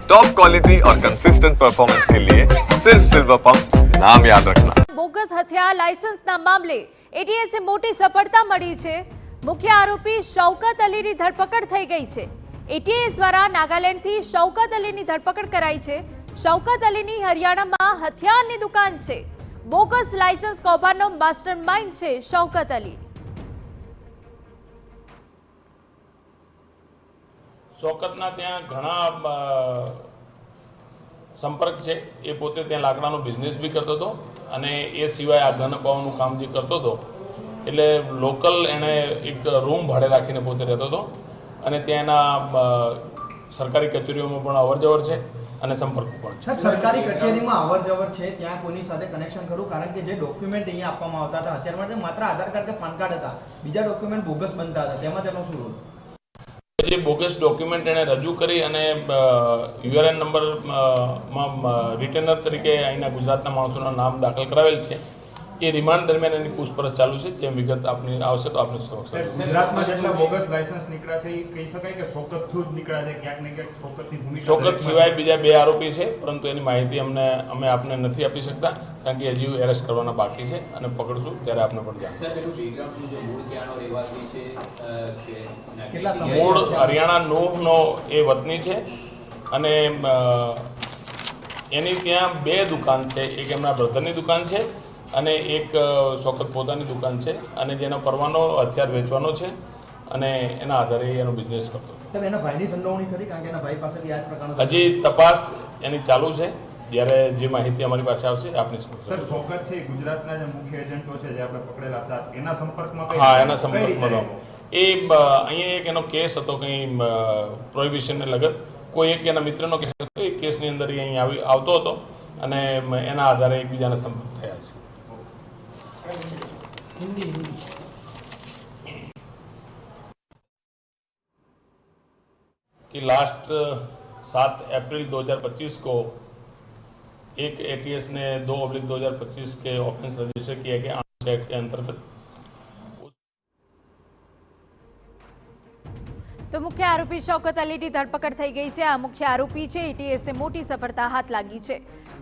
Top quality और consistent performance के लिए सिर्फ सिल्वर पंप नाम याद रखना। बोगस हत्या लाइसेंसના મામલે એટીએસને મોટી સફળતા મળી છે। મુખ્ય આરોપી શૌકત અલીની ધરપકડ થઈ ગઈ છે। એટીએસ દ્વારા નાગાલેન્ડથી શૌકત અલીની ધરપકડ કરાઈ છે। શૌકત અલીની હરિયાણામાં હથિયારની દુકાન છે। બોગસ લાઇસન્સ કૌભાંડનો માસ્ટરમાઇન્ડ છે શૌકત અલી। શૌકતના ત્યાં ઘણા સંપર્ક છે। એ પોતે ત્યાં લાકડાનો બિઝનેસ બી કરતો હતો અને એ સિવાય આ ધન અપાવવાનું કામ જે કરતો હતો એટલે લોકલ એણે એક રૂમ ભાડે રાખીને પોતે રહેતો હતો અને ત્યાં એના સરકારી કચેરીઓમાં પણ અવરજવર છે અને સંપર્ક પણ છે। સરકારી કચેરીમાં અવરજવર છે, ત્યાં કોઈની સાથે કનેક્શન ખરું? કારણ કે જે ડોક્યુમેન્ટ અહીંયા આપવામાં આવતા હતા અત્યાર માટે માત્ર આધાર કાર્ડ કે પાન કાર્ડ હતા, બીજા ડોક્યુમેન્ટ બોગસ બનતા હતા, તેમાં તેનો શું રોલ? જે બોગસ ડોક્યુમેન્ટ એણે રજૂ કરી અને યુઆરએન નંબરમાં રિટર્નર તરીકે અહીંના ગુજરાતના માણસોના નામ દાખલ કરાવેલ છે। એ રિમાન્ડ દરમિયાન એની પૂછપરછ ચાલુ છે। જેમ વિગત આપની આવશે તો આપની સમક્ષ। ગુજરાતમાં જેટલા બોગસ લાયસન્સ નીકળ્યા છે એ કહી શકાય કે શૌકત થ્રુ જ નીકળ્યા છે, ક્યાંક ને ક્યાંક શૌકતની ભૂમિકા। શૌકત સિવાય બીજા 2 આરોપી છે, પરંતુ એની માહિતી અમે આપને નથી આપી શકતા કારણ કે હજી એરેસ્ટ કરવાના બાકી છે અને પકડશું ત્યારે આપને પણ જાણ। મૂળ હરિયાણા નૂહનો એ વતની છે અને એની ત્યાં 2 દુકાન છે। એક એમના બ્રધરની દુકાન છે અને એક શૌકત પોતાની દુકાન છે અને જેનો પરવાનો હથિયાર વેચવાનો છે અને એના આધારે એનો બિઝનેસ કરતો। સાહેબ, એના ભાઈની સંડોવણી ખરી? કારણ કે એના ભાઈ પાસેથી આ જ પ્રકારનો હજી તપાસ એની ચાલુ છે। જ્યારે જે માહિતી અમારી પાસે આવશે આપની સમક્ષ। સર, શૌકત છે ગુજરાતના જે મુખ્ય એજન્ટો છે જે આપણે પકડેલા 7, એના સંપર્કમાં હા, એના સંપર્કમાં એ અહીંયા એક એનો કેસ હતો કંઈ પ્રોહિબિશનને લગત, કોઈ એક એના મિત્રનો કેસ હતો। એ કેસની અંદર એ અહીં આવતો હતો અને એના આધારે એકબીજાના સંપર્ક થયા છે। कि लास्ट 7 अप्रैल 2025 को एक एटीएस ने 2/2025 के ऑफेंस रजिस्टर किया गया आर्म्स एक्ट के अंतर्गत। તો મુખ્ય આરોપી શૌકત અલીની ધરપકડ થઈ ગઈ છે। આ મુખ્ય આરોપી છે। એટીએસને મોટી સફળતા હાથ લાગી છે।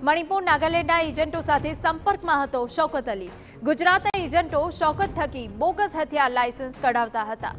મણિપુર નાગાલેન્ડના એજન્ટો સાથે સંપર્કમાં હતો શૌકત અલી। ગુજરાતના એજન્ટો શૌકત થકી બોગસ હથિયાર લાયસન્સ કઢાવતા હતા।